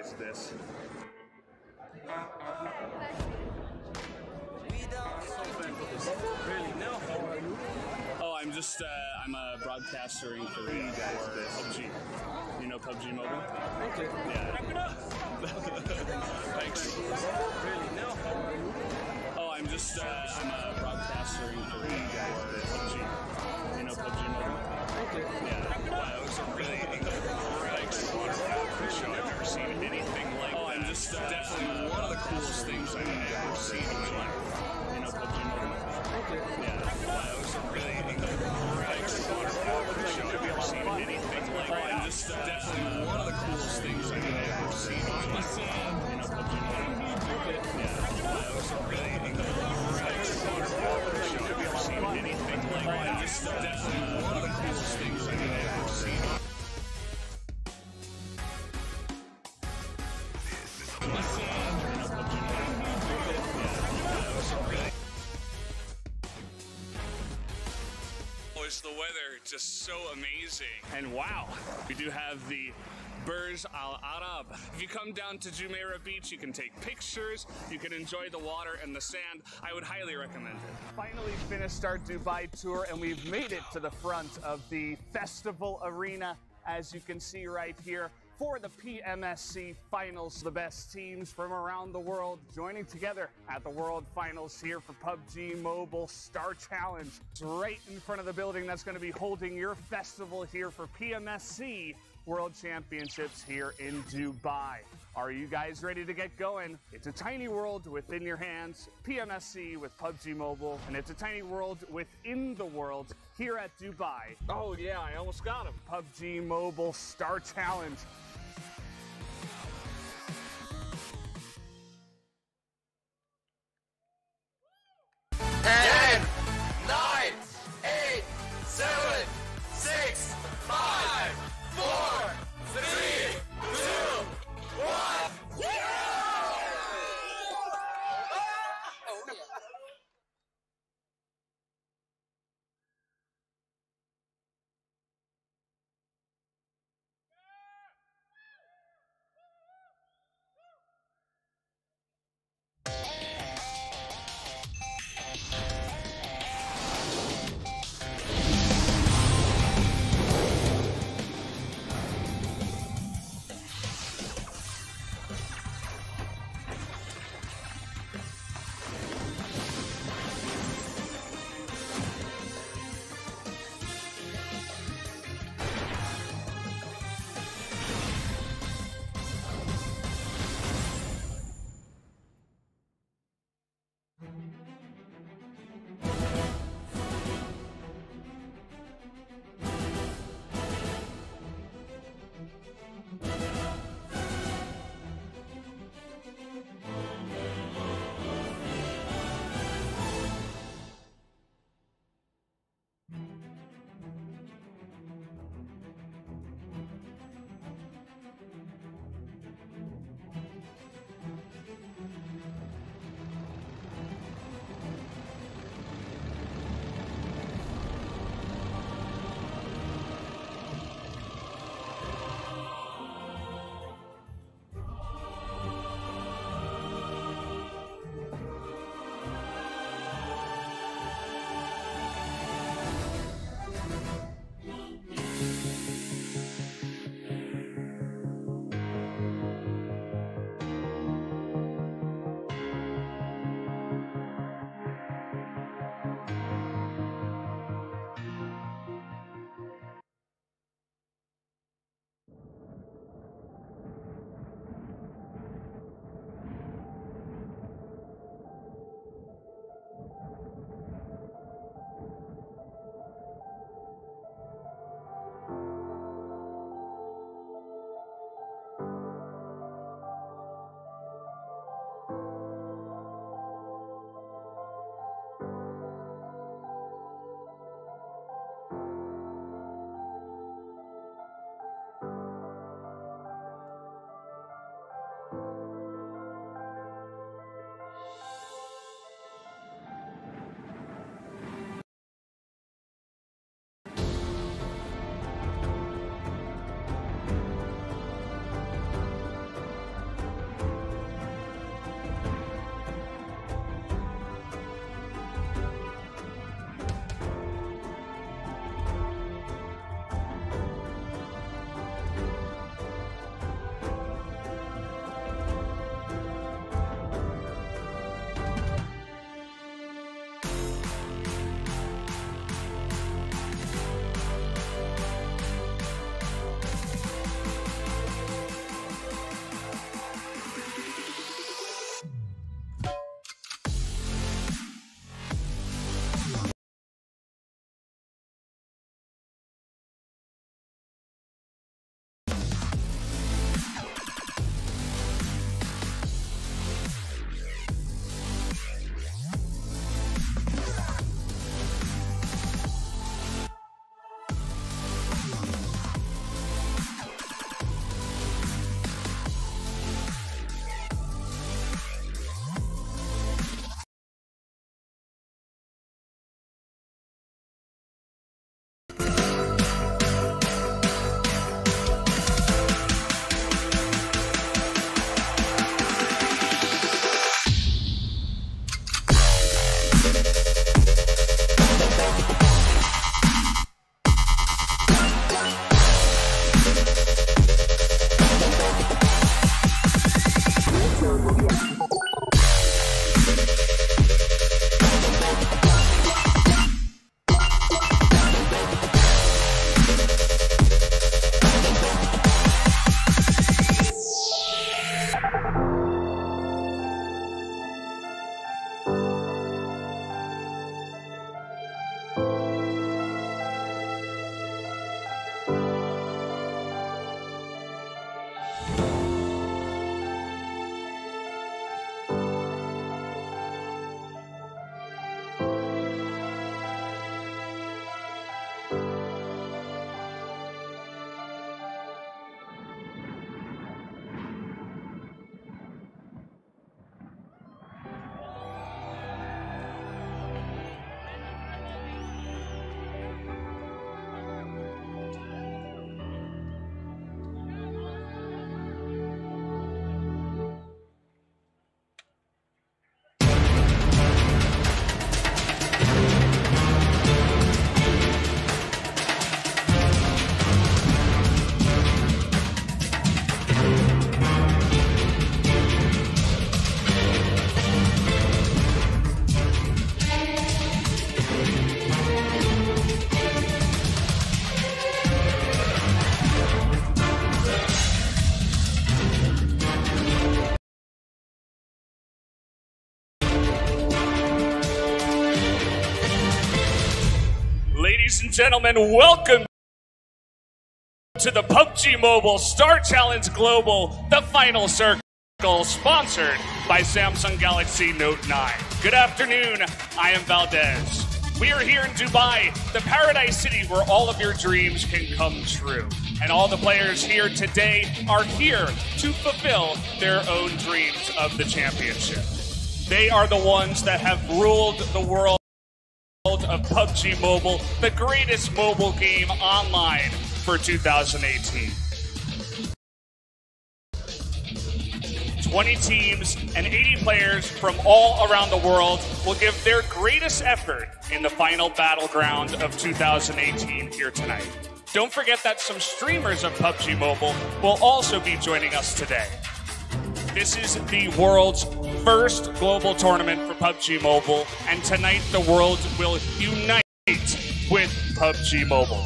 guys this. Really? No. Oh, I'm a broadcaster for PUBG. You know PUBG Mobile? Okay. Yeah. Wrap it up. Thanks. Really? No. Oh, I'm a broadcaster for PUBG. You know PUBG Mobile? Okay. Yeah. That was a really incredible waterfowl show. I've never seen anything like that. Oh, I'm definitely one of the coolest things I've ever seen in my life. You know PUBG Mobile? Okay. Yeah. That was a really incredible waterfowl show. I've never seen anything like that. Definitely one of the coolest things I've ever seen in my life. You know PUBG Mobile? Okay. Yeah. That was a really incredible waterfowl show. I've never seen anything like that. Definitely one of the coolest things I've ever seen. Was the weather just so amazing? And wow, we do have the Burj Al Arab. If you come down to Jumeirah Beach, you can take pictures, you can enjoy the water and the sand. I would highly recommend it. Finally finished our Dubai tour and we've made it to the front of the festival arena, as you can see right here, for the PMSC finals. The best teams from around the world joining together at the World Finals here for PUBG Mobile Star Challenge. It's right in front of the building that's going to be holding your festival here for PMSC World Championships here in Dubai. Are you guys ready to get going? It's a tiny world within your hands, PMSC with PUBG Mobile, and it's a tiny world within the world here at Dubai. Oh yeah, I almost got him. PUBG Mobile Star Challenge. Ladies and gentlemen, welcome to the PUBG Mobile Star Challenge Global, the final circle, sponsored by Samsung Galaxy Note 9. Good afternoon, I am Valdez. We are here in Dubai, the paradise city where all of your dreams can come true. And all the players here today are here to fulfill their own dreams of the championship. They are the ones that have ruled the world of PUBG Mobile, the greatest mobile game online for 2018. 20 teams and 80 players from all around the world will give their greatest effort in the final battleground of 2018 here tonight. Don't forget that some streamers of PUBG Mobile will also be joining us today. This is the world's first global tournament for PUBG Mobile, and tonight the world will unite with PUBG Mobile.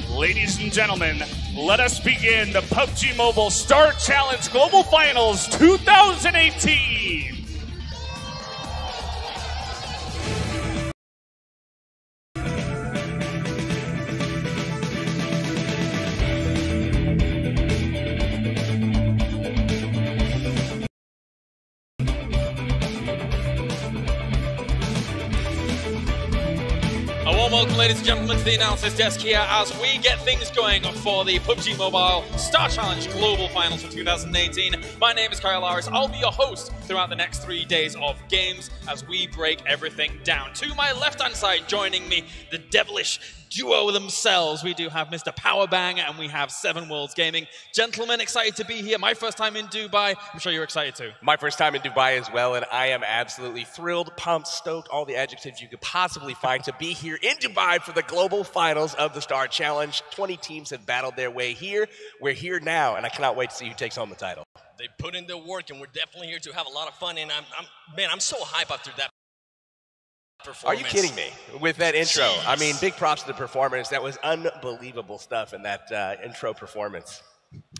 Ladies and gentlemen, let us begin the PUBG Mobile Star Challenge Global Finals 2018. Welcome, ladies and gentlemen, to the announcers desk here as we get things going for the PUBG Mobile Star Challenge Global Finals for 2018. My name is Kyle Laris. I'll be your host throughout the next 3 days of games as we break everything down. To my left-hand side, joining me, the devilish duo themselves. We do have Mr. Powerbang and we have Seven Worlds Gaming. Gentlemen, excited to be here. My first time in Dubai. I'm sure you're excited too. My first time in Dubai as well, and I am absolutely thrilled, pumped, stoked, all the adjectives you could possibly find to be here in Dubai for the global finals of the Star Challenge. 20 teams have battled their way here. We're here now, and I cannot wait to see who takes home the title. They put in the work, and we're definitely here to have a lot of fun, and I'm so hyped after that performance. Are you kidding me with that intro? Jeez. I mean, big props to the performance. That was unbelievable stuff in that intro performance.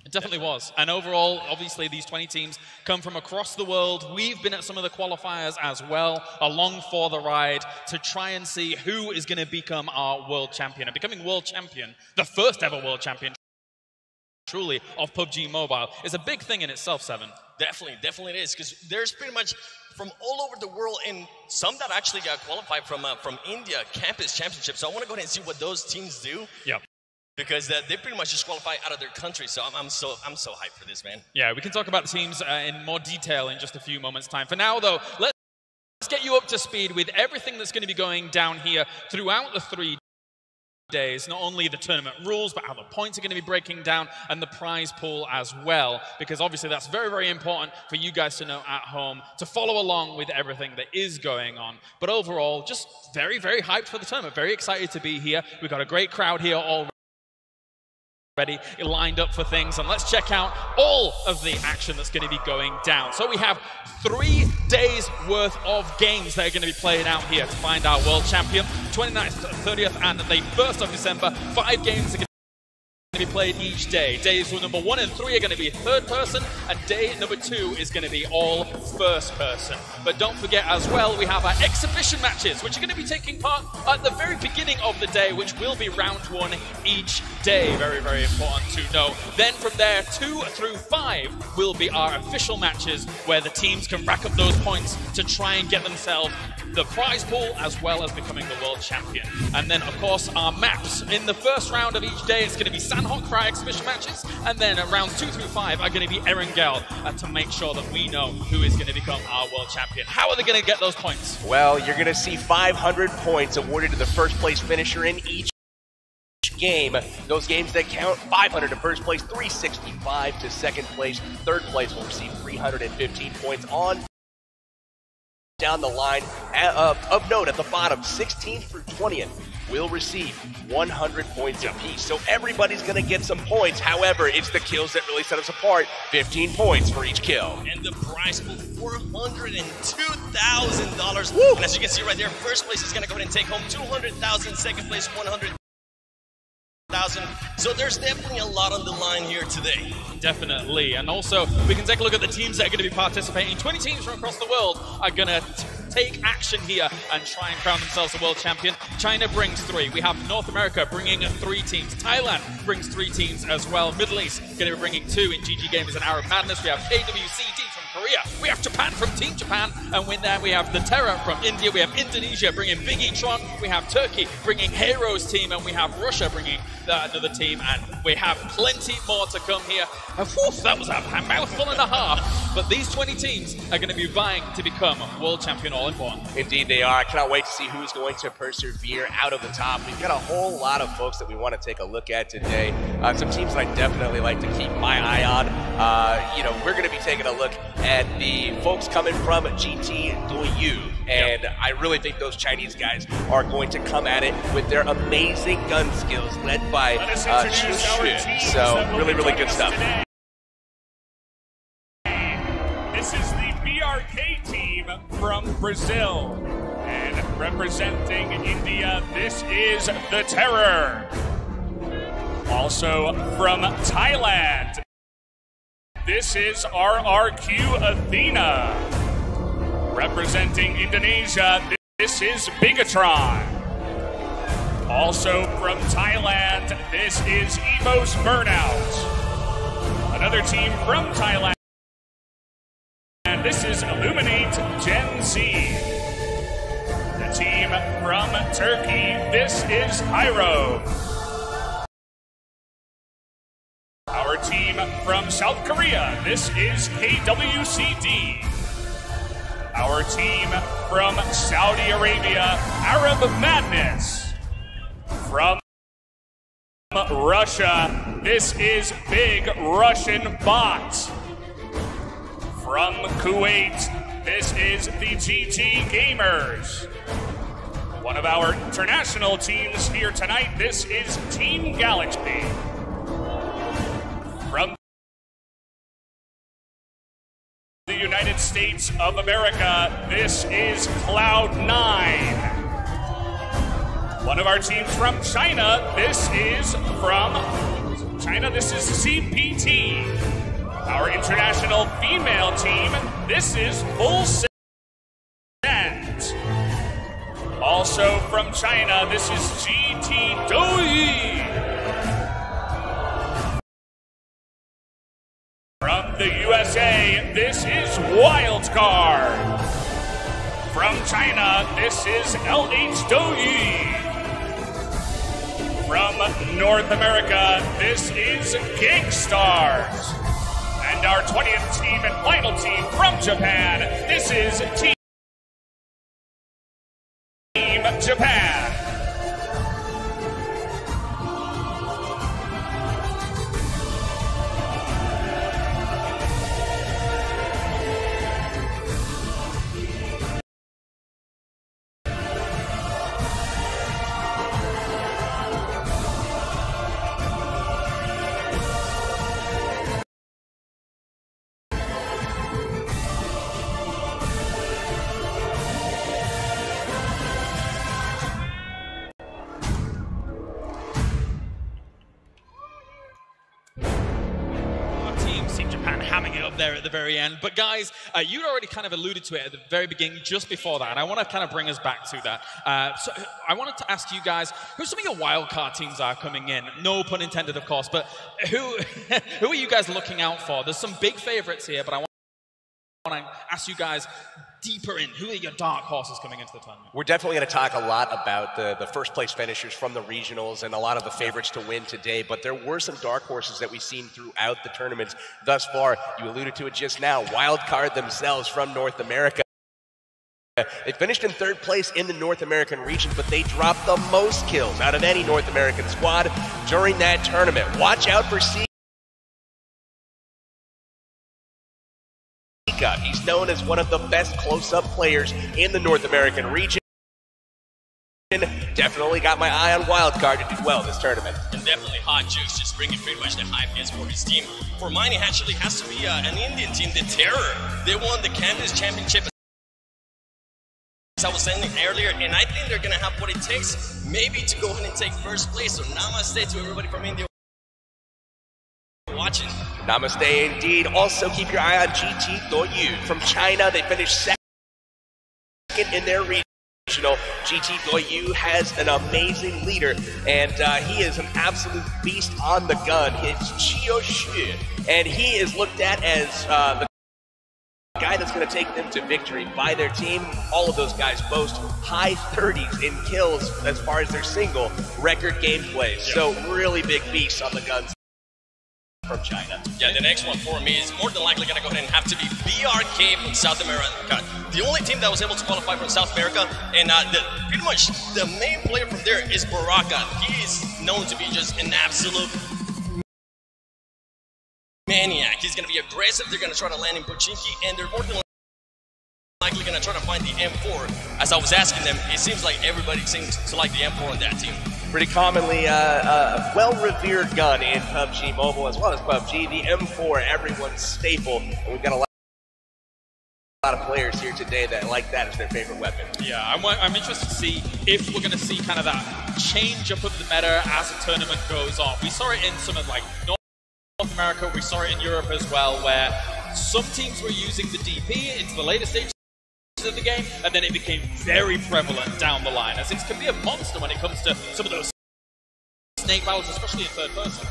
It definitely was. And overall, obviously, these 20 teams come from across the world. We've been at some of the qualifiers as well, along for the ride, to try and see who is going to become our world champion. And becoming world champion, the first ever world champion, truly, of PUBG Mobile, is a big thing in itself, Seven. Definitely it is, because there's pretty much from all over the world, and some that actually got qualified from India Campus Championship. So I want to go ahead and see what those teams do. Yep. Because they pretty much just qualify out of their country. So I'm so hyped for this, man. Yeah, we can talk about the teams in more detail in just a few moments' time. For now, though, let's get you up to speed with everything that's going to be going down here throughout the 3 days. Not only the tournament rules, but how the points are going to be breaking down and the prize pool as well. Because obviously that's very, very important for you guys to know at home, to follow along with everything that is going on. But overall, just very, very hyped for the tournament. Very excited to be here. We've got a great crowd here already. Ready, lined up for things, and let's check out all of the action that's going to be going down. So we have 3 days worth of games that are going to be played out here to find our world champion. 29th, 30th, and the 1st of December. 5 games are going to be played each day. Days number 1 and 3 are going to be third person, and day number 2 is going to be all first person. But don't forget as well, we have our exhibition matches, which are going to be taking part at the very beginning of the day, which will be round 1 each day. Very, very important to know. Then from there, 2 through 5 will be our official matches, where the teams can rack up those points to try and get themselves the prize pool, as well as becoming the world champion. And then, of course, our maps. In the first round of each day, it's going to be Sanhok for our exhibition matches, and then rounds 2 through 5 are going to be Erangel to make sure that we know who is going to become our world champion. How are they going to get those points? Well, you're going to see 500 points awarded to the first place finisher in each game. Those games that count, 500 to first place, 365 to second place. Third place will receive 315 points on down the line. Of note, at the bottom, 16th through 20th will receive 100 points apiece. So everybody's going to get some points. However, it's the kills that really set us apart. 15 points for each kill. And the prize pool, $402,000. And as you can see right there, first place is going to go ahead and take home $200,000. Second place, $100,000. So there's definitely a lot on the line here today. Definitely. And also, we can take a look at the teams that are going to be participating. 20 teams from across the world are going to take action here and try and crown themselves the world champion. China brings 3. We have North America bringing 3 teams. Thailand brings 3 teams as well. Middle East going to be bringing 2 in GG Gamers and Arab Madness. We have AWCD from Korea. We have Japan from Team Japan. And with that, we have the Terror from India. We have Indonesia bringing Big E-Tron. We have Turkey bringing Heroes team. And we have Russia bringing another team. And we have plenty more to come here. And whew, that was a mouthful and a half. But these 20 teams are going to be vying to become world champion all in one. Indeed they are. I cannot wait to see who's going to persevere out of the top. We've got a whole lot of folks that we want to take a look at today. Some teams that I definitely like to keep my eye on. We're going to be taking a look at the folks coming from GT Doyu. And I really think those Chinese guys are going to come at it with their amazing gun skills, led by Chu. So really, really good stuff. This is the BRK team from Brazil. And representing India, this is the Terror. Also from Thailand, this is RRQ Athena. Representing Indonesia, this is Bigatron. Also from Thailand, this is Evo's Burnout. Another team from Thailand, and this is Illuminate Gen Z. The team from Turkey, this is Hyro. Our team from South Korea, this is KWCD. Our team from Saudi Arabia, Arab Madness. From Russia, this is Big Russian Bot. From Kuwait, this is the GT Gamers. One of our international teams here tonight, this is Team Galaxy. From the United States of America, this is Cloud9. One of our teams from China, this is from China, this is CPT. Our international female team, this is Full Send. Also from China, this is GT Doyi. From the USA, this is Wildcard. From China, this is LH Doyi. From North America, this is Gangstars. And our 20th team and final team from Japan, this is Team Japan. at the very end. But guys, you'd already kind of alluded to it at the very beginning, just before that, and I want to kind of bring us back to that. So I wanted to ask you guys who some of your wildcard teams are coming in. No pun intended, of course, but who are you guys looking out for? There's some big favorites here, but I want to ask you guys deeper in. Who are your dark horses coming into the tournament? We're definitely going to talk a lot about the first place finishers from the regionals and a lot of the favorites to win today, but there were some dark horses that we've seen throughout the tournaments thus far. You alluded to it just now, wild card themselves from North America. They finished in 3rd place in the North American region, but they dropped the most kills out of any North American squad during that tournament. Watch out for C. He's known as one of the best close-up players in the North American region. Definitely got my eye on Wildcard to do well this tournament. And definitely Hot Juice, just bringing pretty much the high pace for his team. For mine, it actually has to be an Indian team, the Terror. They won the Campus Championship, as I was saying earlier, and I think they're going to have what it takes maybe to go ahead and take 1st place. So namaste to everybody from India watching. Namaste indeed. Also keep your eye on GT Doyu from China. They finished 2nd in their regional. GT Doyu has an amazing leader, and he is an absolute beast on the gun. It's Chiyo Xu, and he is looked at as the guy that's going to take them to victory by their team. All of those guys boast high 30s in kills as far as their single record gameplay. So really big beasts on the guns from China. Yeah, the next one for me is more than likely going to go ahead and have to be BRK from South America. The only team that was able to qualify from South America, and pretty much the main player from there is Baraka. He is known to be just an absolute maniac. He's going to be aggressive. They're going to try to land in Pochinki, and they're more than likely going to try to find the M4. As I was asking them, it seems like everybody seems to like the M4 on that team. Pretty commonly a well-revered gun in PUBG Mobile as well as PUBG. The M4, everyone's staple. And we've got a lot of players here today that like that as their favorite weapon. Yeah, I'm interested to see if we're going to see kind of that change up of the meta as the tournament goes on. We saw it in some of like North America, we saw it in Europe as well, where some teams were using the DP into the later stages of the game, and then it became very prevalent down the line, as it can be a monster when it comes to some of those snake battles, especially in 3rd person.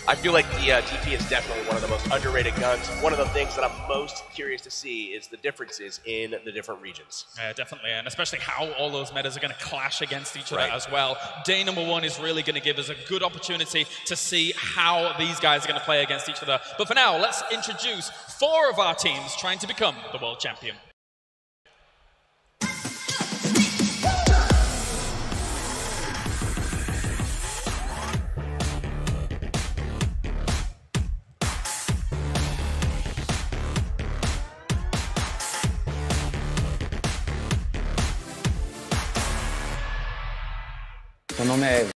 I feel like the TP is definitely one of the most underrated guns. One of the things that I'm most curious to see is the differences in the different regions. Yeah, definitely, and especially how all those metas are going to clash against each other as well. Day number 1 is really going to give us a good opportunity to see how these guys are going to play against each other. But for now, let's introduce 4 of our teams trying to become the world champion. Meu nome é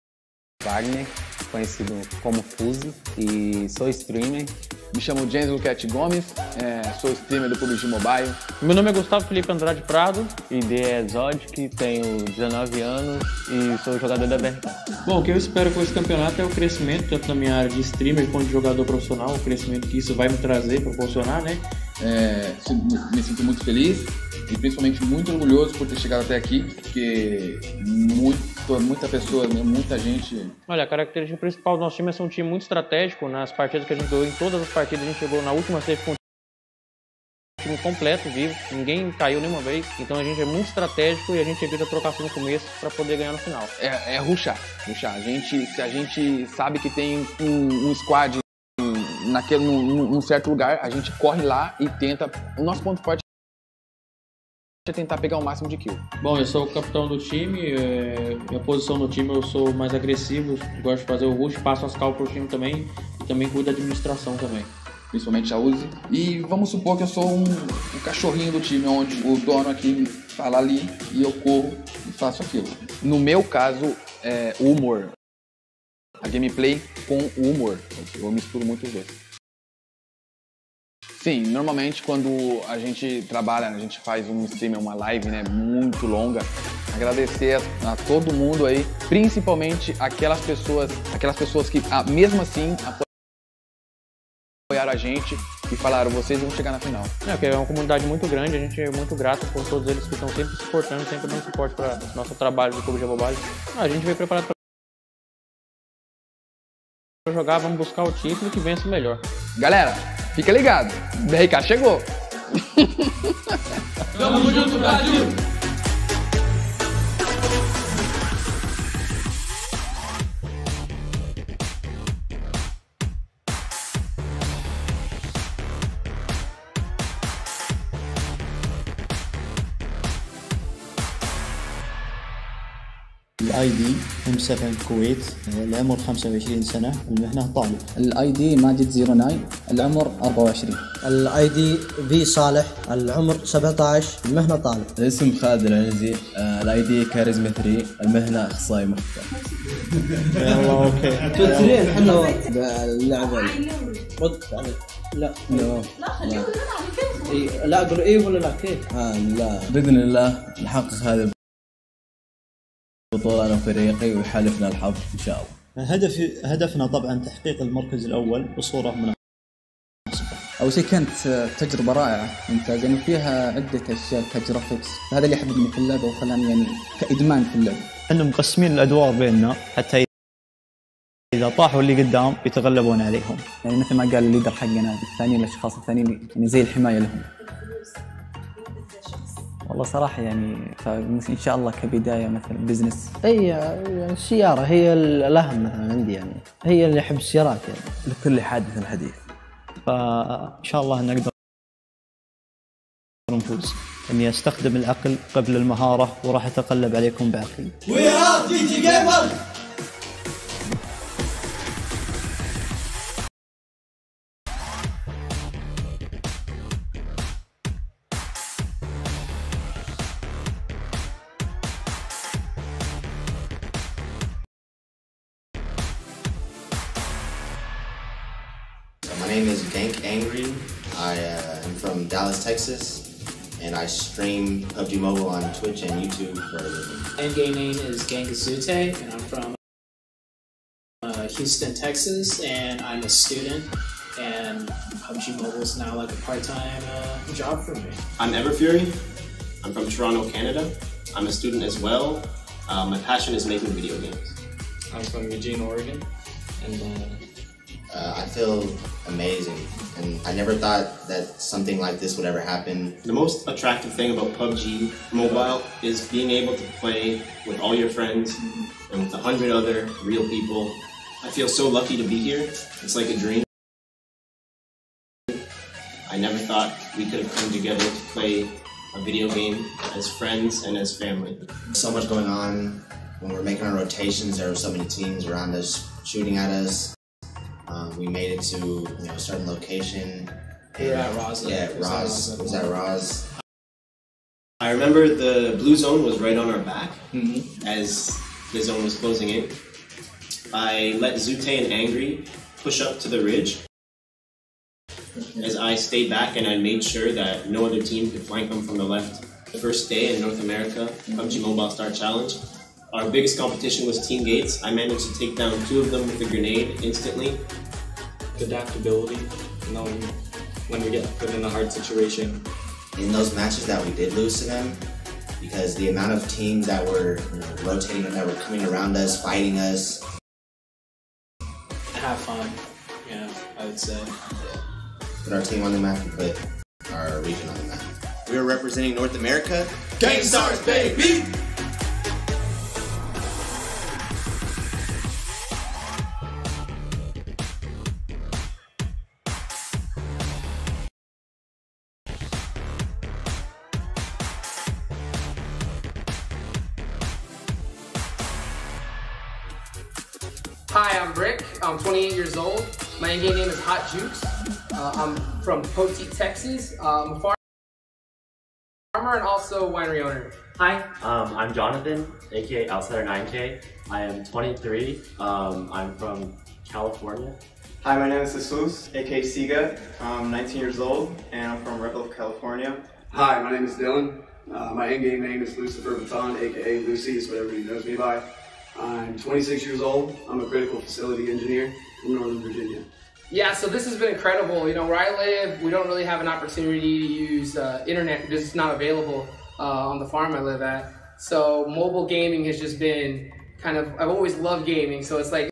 Wagner, conhecido como Fuse, e sou streamer. Me chamo James Luquete Gomes, sou streamer do PUBG Mobile. Meu nome é Gustavo Felipe Andrade Prado, ID é Zodic, tenho 19 anos e sou jogador da BRK. Bom, o que eu espero com esse campeonato é o crescimento, tanto na minha área de streamer quanto de jogador profissional, o crescimento que isso vai me trazer, proporcionar, né? Me sinto muito feliz e principalmente muito orgulhoso por ter chegado até aqui, porque muita gente... Olha, a característica principal do nosso time é ser um time muito estratégico. Nas partidas que a gente ganhou, em todas as partidas, a gente chegou na última save com um time completo, vivo, ninguém caiu nenhuma vez. Então a gente é muito estratégico e a gente evita trocação no começo para poder ganhar no final. Rushar. Se a gente sabe que tem um squad num certo lugar, a gente corre lá e tenta... O nosso ponto forte é tentar pegar o máximo de kill. Bom, eu sou o capitão do time, minha posição no time eu sou mais agressivo, gosto de fazer o rush, passo as cal pro time também e também cuido da administração também. Principalmente a Uzi. E vamos supor que eu sou um cachorrinho do time, onde o dono aqui fala ali e eu corro e faço aquilo. No meu caso, o humor. A gameplay com o humor. Eu misturo muito os dois. Sim, normalmente quando a gente trabalha, a gente faz um stream, uma live, né, muito longa, agradecer a todo mundo aí, principalmente aquelas pessoas que mesmo assim apoiaram a gente e falaram, vocês vão chegar na final. Porque é uma comunidade muito grande, a gente é muito grato por todos eles que estão sempre suportando, sempre dando suporte para nosso trabalho do PUBG Mobile. A gente veio preparado para jogar, vamos buscar o título que vença o melhor. Galera, fica ligado, BRK chegou! Tamo junto, Brasil! الاي دي ام 7 الكويت، العمر 25 سنة، المهنة طالب. الاي دي ماجد 09 العمر 24. الاي دي في صالح العمر 17 المهنة طالب. الاسم خالد العنزي، الاي دي كاريزما 3 المهنة اخصائي مخبر. والله اوكي. تدرين احنا اللعبة لا لا قولوا ايه ولا لا كيف؟ لا باذن الله نحقق هذه البطولة انا وفريقي ويحالفنا الحظ ان شاء الله. هدفنا طبعا تحقيق المركز الاول بصورة مناسبة. اول شيء كانت تجربة رائعة ممتازة، يعني فيها عدة اشياء كجرافيكس، هذا اللي حببني في اللعبة وخلاني يعني كادمان في اللعبة. احنا مقسمين الادوار بيننا حتى إذا طاحوا اللي قدام يتغلبون عليهم. يعني مثل ما قال الليدر حقنا الثانيين الأشخاص الثانيين يعني زي الحماية لهم. والله صراحة يعني إن شاء الله كبداية مثلا بزنس. يعني السيارة هي الأهم مثلا عندي، يعني هي اللي أحب السيارات يعني. لكل حادث حديث. فإن شاء الله نقدر نفوز. إني أستخدم العقل قبل المهارة وراح أتقلب عليكم بعقلي. We are PG Gamers! My name is Gank Angry. I am from Dallas, Texas, and I stream PUBG Mobile on Twitch and YouTube for a living. Endgame name is Gangazute, and I'm from Houston, Texas, and I'm a student, and PUBG Mobile is now like a part-time job for me. I'm Everfury. I'm from Toronto, Canada. I'm a student as well. My passion is making video games. I'm from Eugene, Oregon, and I feel amazing, and I never thought that something like this would ever happen. The most attractive thing about PUBG Mobile is being able to play with all your friends and with 100 other real people. I feel so lucky to be here. It's like a dream. I never thought we could have come together to play a video game as friends and as family. So much going on. When we're making our rotations, there were so many teams around us shooting at us. We made it to a certain location. We were at Roz. Yeah, Roz. Was that Roz? I remember the blue zone was right on our back as the zone was closing in. I let Zute and Angry push up to the ridge as I stayed back, and I made sure that no other team could flank them from the left. The first day in North America, PUBG Mobile Star Challenge, our biggest competition was Team Gates. I managed to take down 2 of them with a grenade instantly. Adaptability, knowing when we get put in a hard situation. In those matches that we did lose to them, because the amount of teams that were rotating, that were coming around us, fighting us. Have fun, yeah, I would say. Put our team on the map and put our region on the map. We are representing North America. Gang Stars, baby! Hi, I'm Rick. I'm 28 years old. My in-game name is Hot Jukes. I'm from Poteet, Texas. I'm a farmer and also a winery owner. Hi, I'm Jonathan, aka Outsider 9K. I am 23. I'm from California. Hi, my name is Jesus, aka Siga. I'm 19 years old and I'm from Red Bluff, California. Hi, my name is Dylan. My in-game name is Lucifer Baton, aka Lucy, is what everybody knows me by. I'm 26 years old. I'm a critical facility engineer from Northern Virginia. Yeah, so this has been incredible. You know, where I live, we don't really have an opportunity to use internet because it's not available on the farm I live at. So mobile gaming has just been kind of, I've always loved gaming, so it's like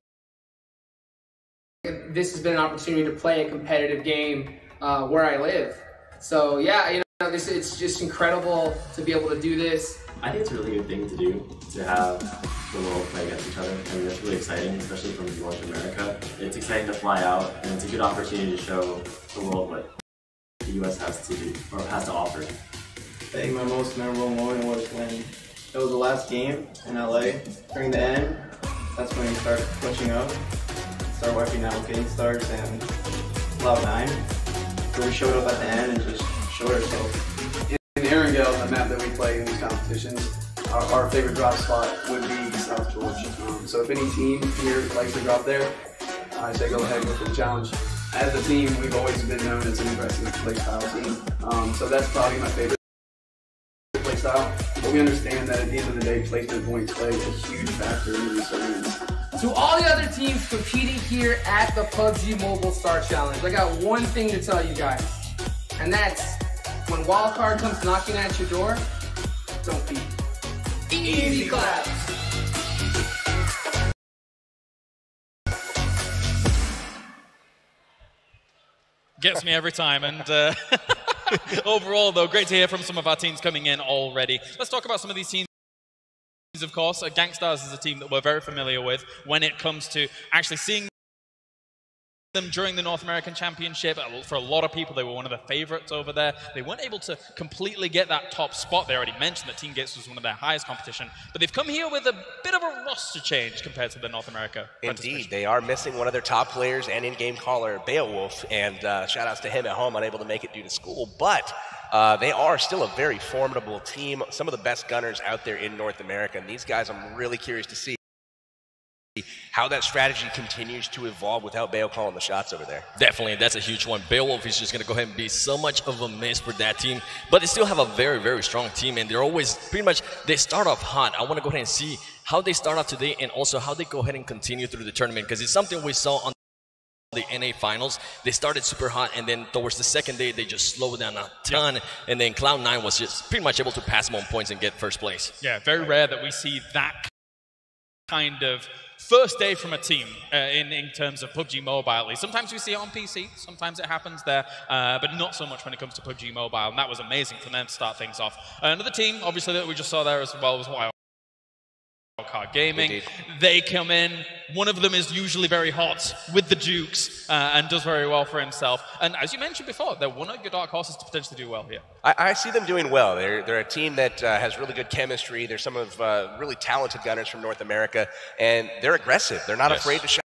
this has been an opportunity to play a competitive game where I live. So yeah, you know, it's just incredible to be able to do this. I think it's a really good thing to do, to have the world play against each other. I mean, that's really exciting, especially from North America. It's exciting to fly out, and it's a good opportunity to show the world what the US has to do, or has to offer. I think my most memorable moment was when it was the last game in LA. During the end, that's when we started pushing up, started wiping out Game Stars and Cloud9. So we showed up at the end and just showed ourselves. In Erangel, the map that we play in these competitions, our favorite drop spot would be South George. So if any team here likes to drop there, I say go ahead with the challenge. As a team, we've always been known as an aggressive playstyle team. So that's probably my favorite playstyle. But we understand that at the end of the day, placement points play a huge factor in these tournaments. To all the other teams competing here at the PUBG Mobile Star Challenge, I got one thing to tell you guys, and that's when wildcard comes knocking at your door, don't beat. Easy claps. Gets me every time, and overall, though, great to hear from some of our teams coming in already. Let's talk about some of these teams. Of course, Gangstars is a team that we're very familiar with when it comes to actually seeing them during the North American Championship. For a lot of people, they were one of the favorites over there. They weren't able to completely get that top spot. They already mentioned that Team Gates was one of their highest competition, but they've come here with a bit of a roster change compared to the North America. Indeed, they are missing one of their top players and in-game caller, Beowulf, and shout-outs to him at home, unable to make it due to school, but they are still a very formidable team, some of the best gunners out there in North America, and these guys I'm really curious to see how that strategy continues to evolve without Bale calling the shots over there. Definitely, that's a huge one. Beowulf is just going to go ahead and be so much of a miss for that team, but they still have a very, very strong team, and they're always pretty much, they start off hot. I want to go ahead and see how they start off today and also how they go ahead and continue through the tournament, because it's something we saw on the NA finals. They started super hot, and then towards the second day, they just slowed down a ton, and then Cloud9 was just pretty much able to pass them on points and get first place. Yeah, very rare that we see that kind of first day from a team in terms of PUBG Mobile. At least. Sometimes we see it on PC, sometimes it happens there, but not so much when it comes to PUBG Mobile, and that was amazing for them to start things off. Another team, obviously, that we just saw there as well was Wildcard Gaming. Indeed. They come in, one of them is usually very hot with the Dukes and does very well for himself. And as you mentioned before, they're one of your dark horses to potentially do well here. I see them doing well. They're a team that has really good chemistry. They're some of really talented gunners from North America, and they're aggressive. They're not afraid to shy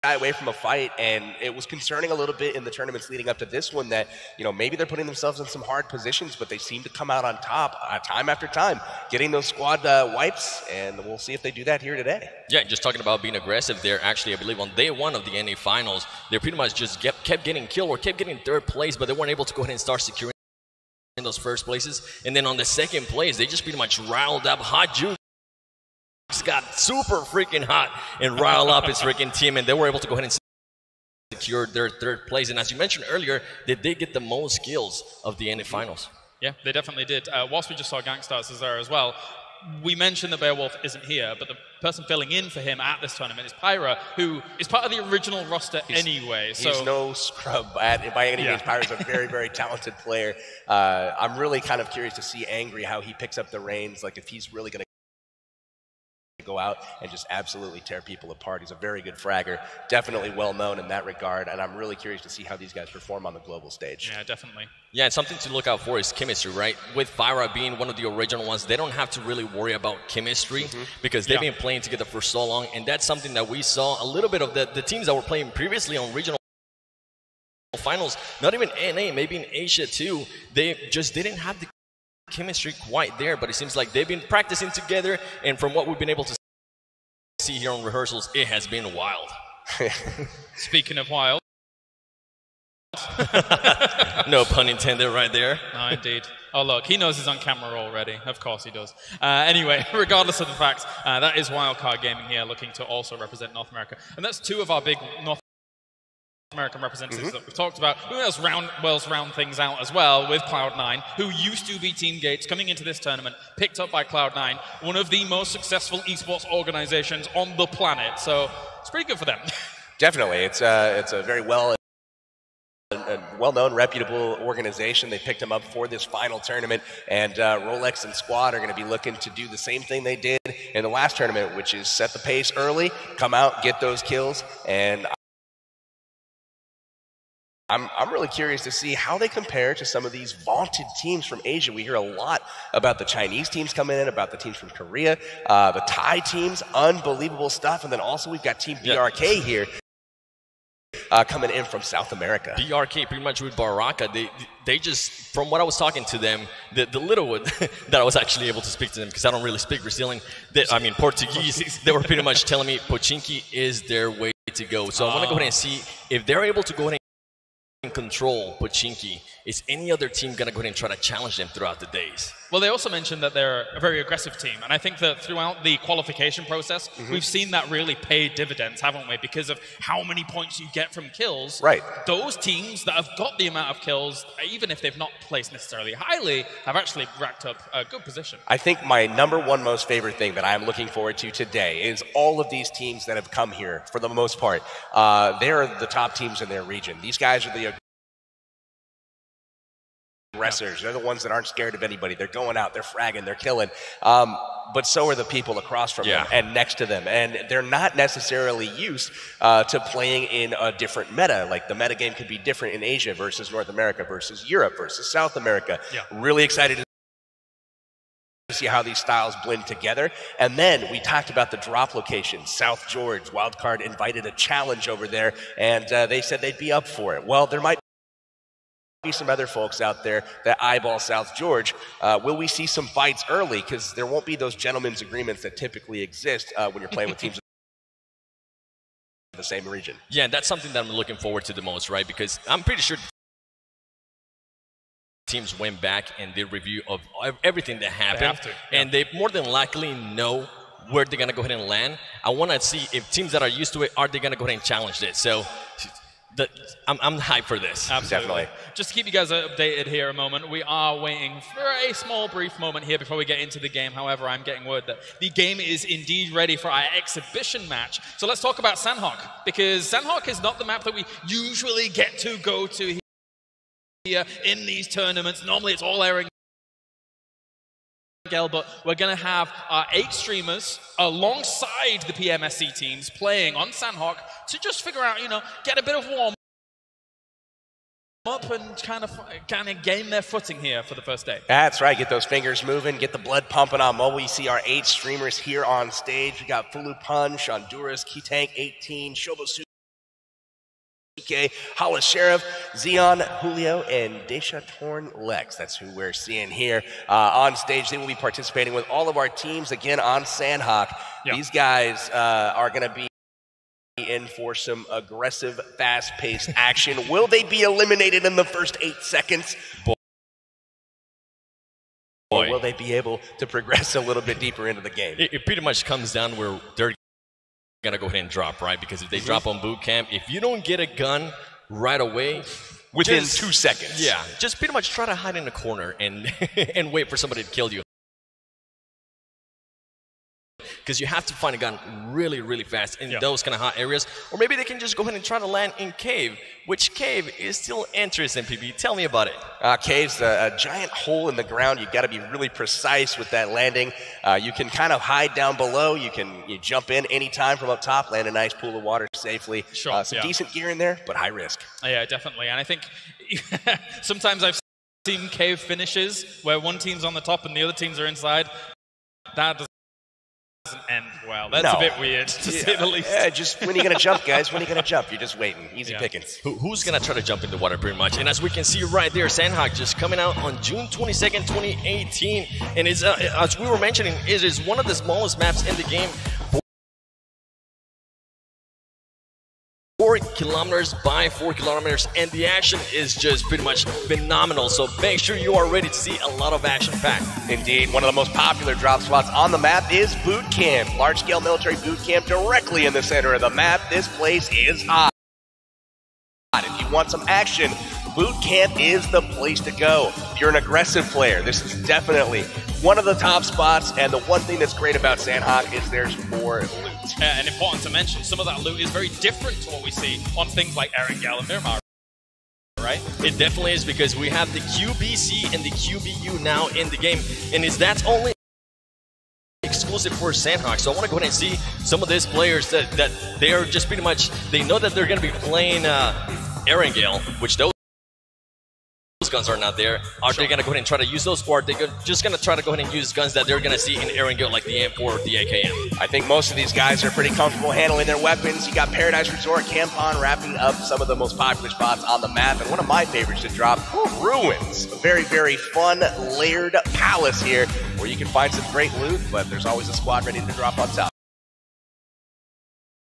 away from a fight, and it was concerning a little bit in the tournaments leading up to this one that, you know, maybe they're putting themselves in some hard positions, but they seem to come out on top time after time, getting those squad wipes, and we'll see if they do that here today. Yeah, just talking about being aggressive there, actually, I believe on day one of the NA finals, they pretty much just kept getting killed or kept getting third place, but they weren't able to go ahead and start securing in those first places. And then on the second place, they just pretty much riled up Hot Juice. Got super freaking hot and riled up his freaking team, and they were able to go ahead and secure their third place. And as you mentioned earlier, they did get the most kills of the NA finals. Yeah, they definitely did. Whilst we just saw Gangstars is there as well, we mentioned that Beowulf isn't here, but the person filling in for him at this tournament is Pyra, who is part of the original roster anyway. He's no scrub by any means. Pyra's a very, very talented player. I'm really kind of curious to see Angry, how he picks up the reins, like if he's really going to go out and just absolutely tear people apart. He's a very good fragger, definitely well known in that regard, and I'm really curious to see how these guys perform on the global stage. Yeah, definitely. Yeah, and something to look out for is chemistry, right? With Pyra being one of the original ones, they don't have to really worry about chemistry because they've been playing together for so long, and that's something that we saw a little bit of the teams that were playing previously on regional finals, not even NA, maybe in Asia too, they just didn't have the chemistry quite there, but it seems like they've been practicing together, and from what we've been able to see here on rehearsals, it has been wild. Speaking of wild. No pun intended right there. No, indeed. Oh, look, he knows he's on camera already. Of course he does. Anyway, regardless of the fact, that is Wildcard Gaming here looking to also represent North America. And that's two of our big North American representatives that we've talked about. Who else round things out as well with Cloud9, who used to be Team Gates, coming into this tournament, picked up by Cloud9, one of the most successful esports organizations on the planet. So it's pretty good for them. Definitely, it's a very well-known, reputable organization. They picked them up for this final tournament, and Rolex and Squad are going to be looking to do the same thing they did in the last tournament, which is set the pace early, come out, get those kills, and I'm really curious to see how they compare to some of these vaunted teams from Asia. We hear a lot about the Chinese teams coming in, about the teams from Korea, the Thai teams, unbelievable stuff, and then also we've got Team BRK here coming in from South America. BRK, pretty much with Baraka, they just, from what I was talking to them, the little that I was actually able to speak to them, because I don't really speak Brazilian, Portuguese, they were pretty much telling me Pochinki is their way to go. So I want to go ahead and see if they're able to go ahead and control Pochinki. Is any other team going to go ahead and try to challenge them throughout the days? Well, they also mentioned that they're a very aggressive team, and I think that throughout the qualification process, we've seen that really pay dividends, haven't we? Because of how many points you get from kills. Right. Those teams that have got the amount of kills, even if they've not placed necessarily highly, have actually racked up a good position. I think my #1 most favorite thing that I'm looking forward to today is all of these teams that have come here, for the most part, they're the top teams in their region. These guys are the aggressors. They're the ones that aren't scared of anybody. They're going out, they're fragging, they're killing. But so are the people across from them and next to them. And they're not necessarily used to playing in a different meta. Like the meta game could be different in Asia versus North America versus Europe versus South America. Really excited to see how these styles blend together. And then we talked about the drop location. South George, Wildcard invited a challenge over there, and they said they'd be up for it. Well, there might be some other folks out there that eyeball South George. Will we see some fights early? Because there won't be those gentlemen's agreements that typically exist when you're playing with teams in the same region. Yeah, that's something that I'm looking forward to the most, right? Because I'm pretty sure teams went back and did review of everything that happened, and they more than likely know where they're going to go ahead and land. I want to see if teams that are used to it, are they going to go ahead and challenge it? So I'm hyped for this. Absolutely. Just to keep you guys updated here a moment, we are waiting for a small brief moment here before we get into the game. However, I'm getting word that the game is indeed ready for our exhibition match. So let's talk about Sandhawk, because Sandhawk is not the map that we usually get to go to here in these tournaments. Normally it's all Erangel, but we're going to have 8 streamers alongside the PMSC teams playing on Sandhawk to just figure out, get a bit of warm up and kind of gain their footing here for the first day. That's right. Get those fingers moving, get the blood pumping on mobile. You see our 8 streamers here on stage. We got Fulu Punch, Honduras, Keytank 18, Shobosuke, Hollis Sheriff, Xeon, Julio, and Desha Torn Lex. That's who we're seeing here on stage. They will be participating with all of our teams again on Sandhawk. These guys are going to be in for some aggressive, fast-paced action. Will they be eliminated in the first 8 seconds? Or will they be able to progress a little bit deeper into the game? It pretty much comes down where they're going to go ahead and drop, right? Because if they drop on boot camp, if you don't get a gun right away, within 2 seconds. Yeah, just pretty much try to hide in a corner and and wait for somebody to kill you. Because you have to find a gun really, really fast in those kind of hot areas. Or maybe they can just go ahead and try to land in cave, which cave is still interesting, PB. Tell me about it. Cave's a giant hole in the ground. You've got to be really precise with that landing. You can kind of hide down below. You jump in anytime from up top, land a nice pool of water safely. Some decent gear in there, but high risk. Yeah, definitely. And I think sometimes I've seen cave finishes where one team's on the top and the other teams are inside. That doesn't end well. That's a bit weird, to say the least. Yeah, just when are you going to jump, guys? When are you going to jump? You're just waiting. Easy pickings. Who's going to try to jump in the water, pretty much? And as we can see right there, Sandhawk just coming out on June 22nd, 2018. And it's, as we were mentioning, it is one of the smallest maps in the game. 4 kilometers by 4 kilometers, and the action is just pretty much phenomenal. So make sure you are ready to see a lot of action packed. Indeed, one of the most popular drop spots on the map is boot camp. Large-scale military boot camp directly in the center of the map. This place is hot. want some action, boot camp is the place to go. If you're an aggressive player, this is definitely one of the top spots, and the one thing that's great about Sandhawk is there's more loot. And important to mention, some of that loot is very different to what we see on things like Erangel and Miramar. Right? It definitely is, because we have the QBC and the QBU now in the game, and that's only exclusive for Sandhawk. So I want to go ahead and see some of these players that they are just pretty much, they know that they're going to be playing Erangel, which those guns are not there. Are they going to go ahead and try to use those, or are they just going to try to go ahead and use guns that they're going to see in Erangel, like the M4 or the AKM? I think most of these guys are pretty comfortable handling their weapons. You got Paradise Resort, Campon wrapping up some of the most popular spots on the map, and one of my favorites to drop, Ruins. A very, very fun, layered palace here where you can find some great loot, but there's always a squad ready to drop on top.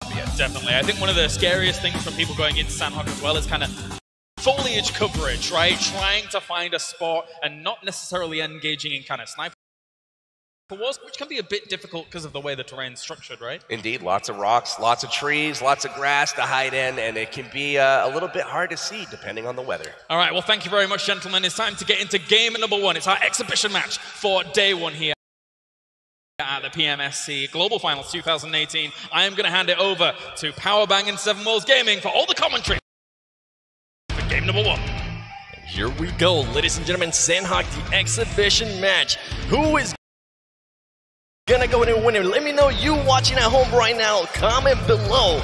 Yeah, definitely. I think one of the scariest things from people going into Sandhawk as well is kind of foliage coverage, right? Trying to find a spot and not necessarily engaging in kind of sniper wars, which can be a bit difficult because of the way the terrain's structured, right? Indeed, lots of rocks, lots of trees, lots of grass to hide in, and it can be a little bit hard to see depending on the weather. All right, well, thank you very much, gentlemen. It's time to get into game number 1. It's our exhibition match for day 1 here at the PMSC Global Finals 2018. I am going to hand it over to Powerbang and Seven Worlds Gaming for all the commentary. Game number 1. Here we go, ladies and gentlemen. Sandhawk, the exhibition match. Who is gonna go in and win it? Let me know, you watching at home right now. Comment below,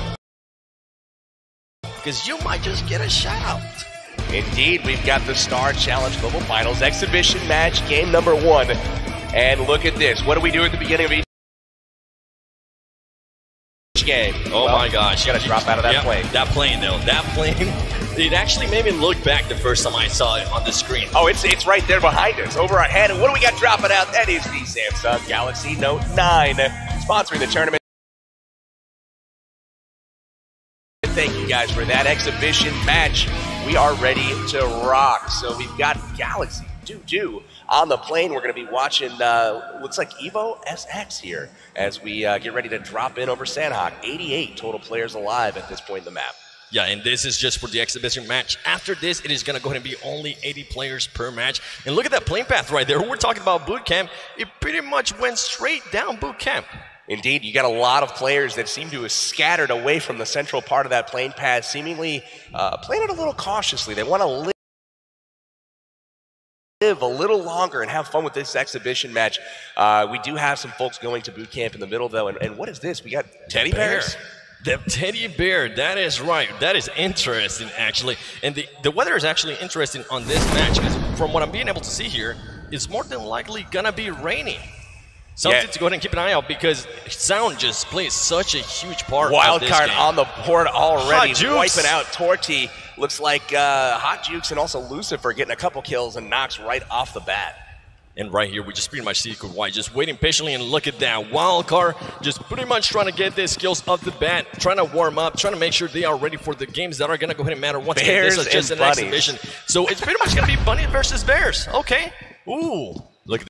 because you might just get a shout out. Indeed, we've got the Star Challenge Global Finals exhibition match, game number 1. And look at this. What do we do at the beginning of each game? Oh my gosh. You gotta drop out of that plane. That plane, though. That plane, it actually made me look back the first time I saw it on the screen. Oh, it's right there behind us, over our head. And what do we got dropping out? That is the Samsung Galaxy Note 9, sponsoring the tournament. Thank you guys for that exhibition match. We are ready to rock. So we've got Galaxy Doo on the plane. We're going to be watching, looks like Evo SX here as we get ready to drop in over Sandhawk. 88 total players alive at this point in the map. Yeah, and this is just for the exhibition match. After this, it is going to go ahead and be only 80 players per match. And look at that plane path right there. We're talking about boot camp. It pretty much went straight down boot camp. Indeed, you got a lot of players that seem to have scattered away from the central part of that plane path, seemingly playing it a little cautiously. They want to live a little longer and have fun with this exhibition match. We do have some folks going to boot camp in the middle, though. And what is this? We got teddy bears? The teddy bear, that is right. That is interesting, actually. And the weather is actually interesting on this match, because from what I'm being able to see here, it's more than likely going to be raining. Something to go ahead and keep an eye out, because sound just plays such a huge part of this game. Wildcard on the board already, wiping out Torty. Looks like Hot Jukes and also Lucifer getting a couple kills and knocks right off the bat. And right here, we just pretty much see Kawhi just waiting patiently, and look at that. Wildcard just pretty much trying to get their skills off the bat, trying to warm up, trying to make sure they are ready for the games that are going to go ahead and matter once again. This is just an exhibition. So it's pretty much going to be Bunny versus Bears. Okay. Ooh. Look at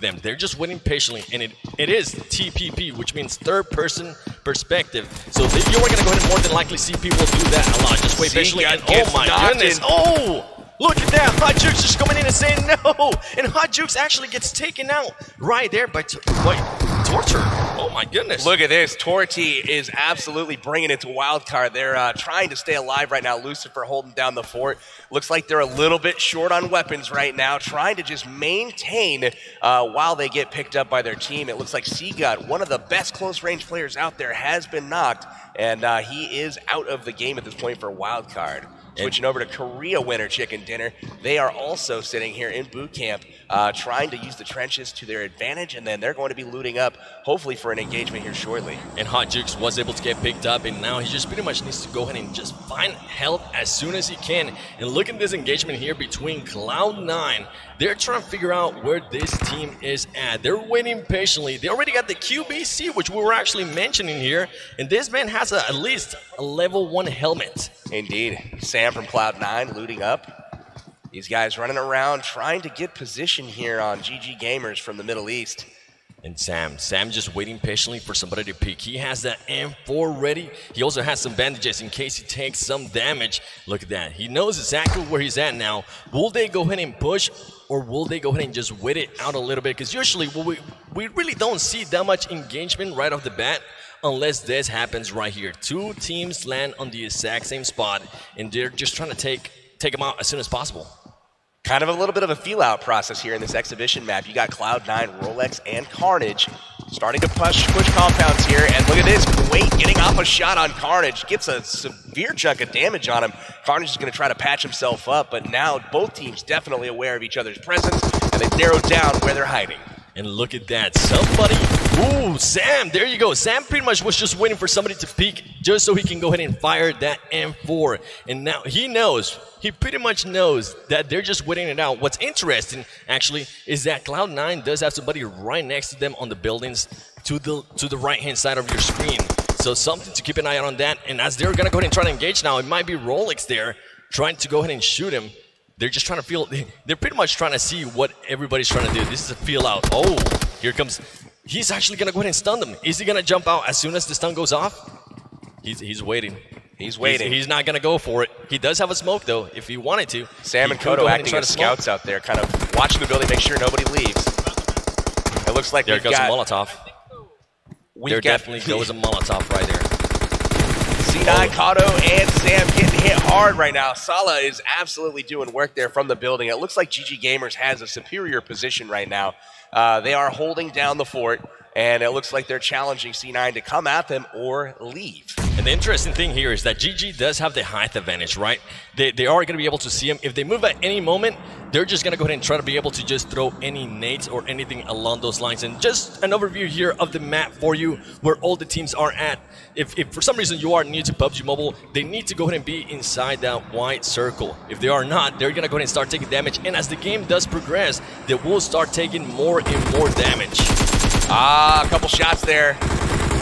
them. They're just waiting patiently, and it is TPP, which means third person perspective. So you're going to go ahead and more than likely see people do that a lot. Just wait patiently, and oh my goodness. Oh, look at that. Hot Jukes just coming in and saying no. And Hot Jukes actually gets taken out right there by Torture. Oh my goodness. Look at this. Torty is absolutely bringing it to Wildcard. They're trying to stay alive right now. Lucifer holding down the fort. Looks like they're a little bit short on weapons right now, trying to just maintain while they get picked up by their team. It looks like Seagut, one of the best close-range players out there, has been knocked, and he is out of the game at this point for Wildcard. Switching over to Korea Winter Chicken Dinner. They are also sitting here in boot camp, trying to use the trenches to their advantage, and then they're going to be looting up, hopefully for an engagement here shortly. And Hot Jukes was able to get picked up, and now he just pretty much needs to go ahead and just find help as soon as he can. And look at this engagement here between Cloud9. They're trying to figure out where this team is at. They're waiting patiently. They already got the QBC, which we were actually mentioning here, and this man has at least a level 1 helmet. Indeed. Sam from Cloud9 looting up. These guys running around trying to get position here on GG Gamers from the Middle East. And Sam just waiting patiently for somebody to peek. He has that M4 ready. He also has some bandages in case he takes some damage. Look at that. He knows exactly where he's at now. Will they go ahead and push, or will they go ahead and just wait it out a little bit? Because usually we really don't see that much engagement right off the bat unless this happens right here. Two teams land on the exact same spot, and they're just trying to take them out as soon as possible. Kind of a little bit of a feel-out process here in this exhibition map. You got Cloud9, Rolex, and Carnage starting to push compounds here. And look at this, Kuwait getting off a shot on Carnage. Gets a severe chunk of damage on him. Carnage is going to try to patch himself up, but now both teams definitely aware of each other's presence, and they've narrowed down where they're hiding. And look at that, somebody, ooh, Sam, there you go. Sam pretty much was just waiting for somebody to peek just so he can go ahead and fire that M4. And now he pretty much knows that they're just waiting it out. What's interesting, actually, is that Cloud9 does have somebody right next to them on the buildings to the right-hand side of your screen. So something to keep an eye out on that. And as they're going to go ahead and try to engage now, it might be Rolex there trying to go ahead and shoot him. They're just trying to feel, they're pretty much trying to see what everybody's trying to do. This is a feel out. Oh, here comes, he's actually going to go ahead and stun them. Is he going to jump out as soon as the stun goes off? He's waiting. He's waiting. He's not going to go for it. He does have a smoke, though, if he wanted to. Sam and Kodo acting as scouts out there, kind of watching the building, make sure nobody leaves. It looks like there goes a Molotov. There definitely goes a Molotov right there. C9, Kato, and Sam getting hit hard right now. Salah is absolutely doing work there from the building. It looks like GG Gamers has a superior position right now. They are holding down the fort, and it looks like they're challenging C9 to come at them or leave. And the interesting thing here is that GG does have the height advantage, right? They are going to be able to see him. If they move at any moment, they're just going to go ahead and try to be able to just throw any nades or anything along those lines. And just an overview here of the map for you, where all the teams are at. If for some reason you are new to PUBG Mobile, they need to go ahead and be inside that white circle. If they are not, they're going to go ahead and start taking damage. And as the game does progress, they will start taking more and more damage. A couple shots there.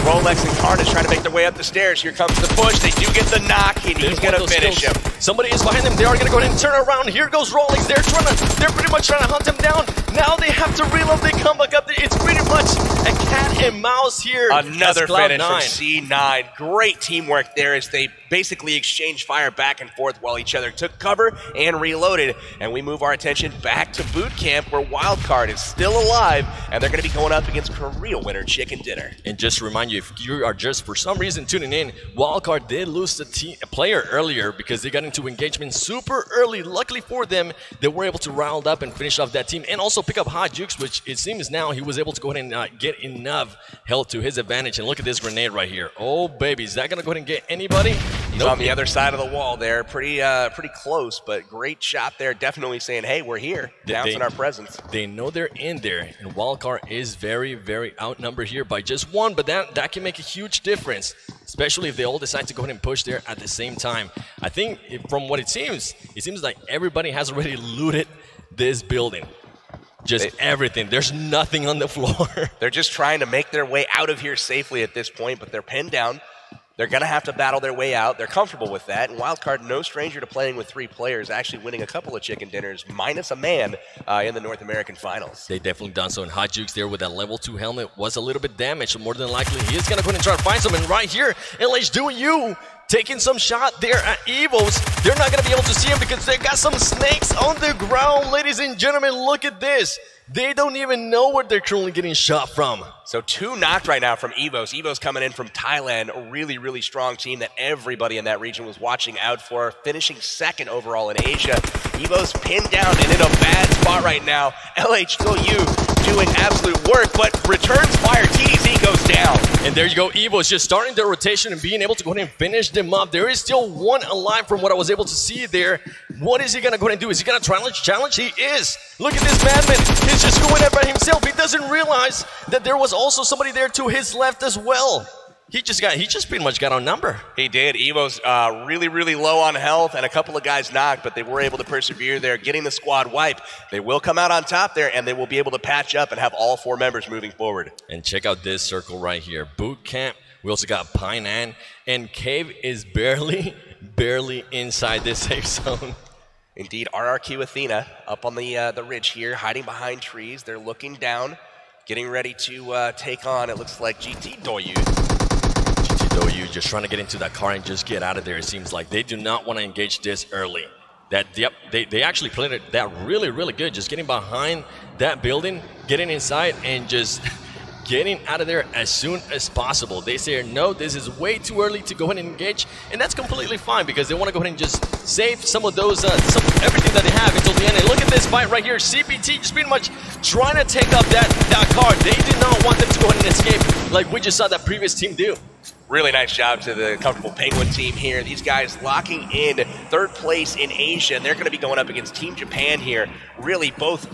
Rolex and Carnage trying to make their way up the stairs. Here comes the push. They do get the knock, and he's going to finish him. Somebody is behind them. They are going to go ahead and turn around. Here goes Rolex. They're pretty much trying to hunt him down. Now they have to reload. They come back up. It's pretty much a cat and mouse here. Another finish from C9. Great teamwork there as they basically exchanged fire back and forth while each other took cover and reloaded. And we move our attention back to boot camp, where Wildcard is still alive, and they're going to be going up against Korea winner Chicken Dinner. And just to remind you, if you are just for some reason tuning in, Wildcard did lose a player earlier because they got into engagement super early. Luckily for them, they were able to round up and finish off that team, and also pick up Hot Jukes, which it seems now he was able to go ahead and get enough health to his advantage. And look at this grenade right here. Oh baby, is that gonna go ahead and get anybody? He's on the other side of the wall there, pretty close, but great shot there. Definitely saying, hey, we're here, announcing our presence. They know they're in there, and Wildcard is very, very outnumbered here by just one, but that can make a huge difference, especially if they all decide to go ahead and push there at the same time. I think from what it seems like everybody has already looted this building. Just everything. There's nothing on the floor. They're just trying to make their way out of here safely at this point, but they're pinned down. They're going to have to battle their way out. They're comfortable with that. And Wildcard, no stranger to playing with 3 players, actually winning a couple of chicken dinners, minus a man in the North American Finals. They definitely done so. And Hot Jukes there with that level 2 helmet was a little bit damaged. So more than likely, he is going to go ahead and try to find someone right here. LH doing you. Taking some shot there at Evos. They're not going to be able to see him because they got some snakes on the ground. Ladies and gentlemen, look at this. They don't even know where they're currently getting shot from. So 2 knocked right now from Evos. Evos coming in from Thailand, a really, really strong team that everybody in that region was watching out for, finishing 2nd overall in Asia. Evos pinned down and in a bad spot right now. LH still doing absolute work, but returns fire. TDZ goes down. And there you go, Evos just starting their rotation and being able to go ahead and finish them up. There is still one alive from what I was able to see there. What is he going to go ahead and do? Is he going to challenge? He is. Look at this madman. He's just going up by himself. He doesn't realize that there was also somebody there to his left as well. He just pretty much got on number. He did. Evo's really, really low on health, and a couple of guys knocked, but they were able to persevere there, getting the squad wipe. They will come out on top there, and they will be able to patch up and have all 4 members moving forward. And check out this circle right here. Boot camp. We also got Painan, and Cave is barely inside this safe zone. Indeed, RRQ Athena up on the ridge here, hiding behind trees. They're looking down, getting ready to take on, it looks like, GT Doyu. GT Doyu just trying to get into that car and just get out of there. It seems like they do not want to engage this early. They actually played it that really, really good. Just getting behind that building, getting inside, and just getting out of there as soon as possible. They say, no, this is way too early to go ahead and engage, and that's completely fine because they want to go ahead and just save some of those, everything that they have until the end. And look at this fight right here. CPT just pretty much trying to take up that car. They did not want them to go ahead and escape like we just saw that previous team do. Really nice job to the Comfortable Penguin team here. These guys locking in 3rd place in Asia, and they're going to be going up against Team Japan here. Really, both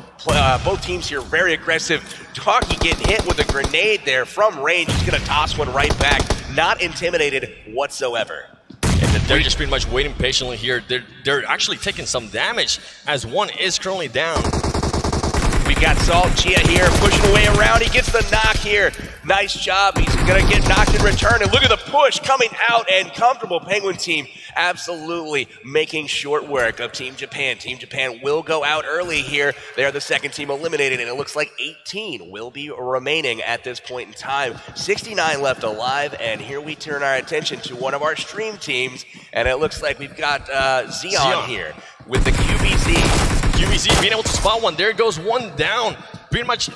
teams here very aggressive. Taki getting hit with a grenade there from range. He's going to toss one right back. Not intimidated whatsoever. And they're just pretty much waiting patiently here. They're actually taking some damage as one is currently down. We've got Salt Chia here pushing away around. He gets the knock here. Nice job. He's going to get knocked in return. And look at the push coming out, and Comfortable Penguin team absolutely making short work of Team Japan. Team Japan will go out early here. They're the 2nd team eliminated, and it looks like 18 will be remaining at this point in time. 69 left alive, and here we turn our attention to one of our stream teams, and it looks like we've got Xeon here with the QBZ. QBZ being able to spot one. There goes one down. Pretty much,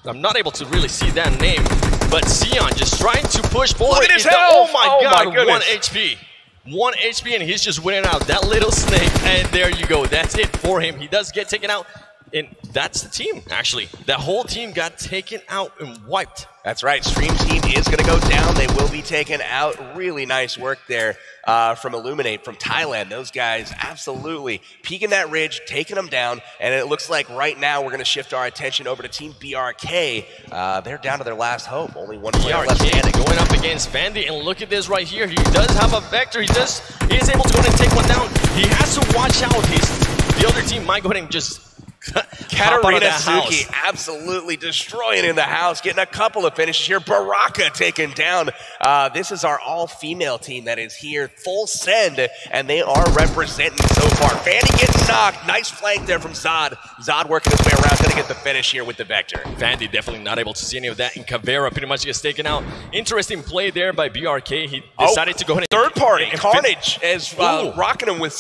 I'm not able to really see that name, but Xeon just trying to push forward. Look at his health! Oh my God, goodness. 1 HP. 1 HP, and he's just winning out. That little snake, and there you go. That's it for him. He does get taken out, and that's the team, actually. That whole team got taken out and wiped. That's right. Stream team is going to go down. They will be taken out. Really nice work there from Illuminate from Thailand. Those guys absolutely peeking that ridge, taking them down. And it looks like right now we're going to shift our attention over to Team BRK. They're down to their last hope. Only one player left standing. Going up against Fandy. And look at this right here. He does have a vector. He is able to go ahead and take one down. He has to watch out. The other team might go ahead and just Katarina Suki absolutely destroying in the house, getting a couple of finishes here. Baraka taken down. This is our all-female team that is here, full send, and they are representing so far. Fanny getting knocked. Nice flank there from Zod. Zod working his way around, going to get the finish here with the Vector. Fandy definitely not able to see any of that, and Caveira pretty much gets taken out. Interesting play there by BRK. He decided to go ahead and... Third party, Carnage, as rocking him with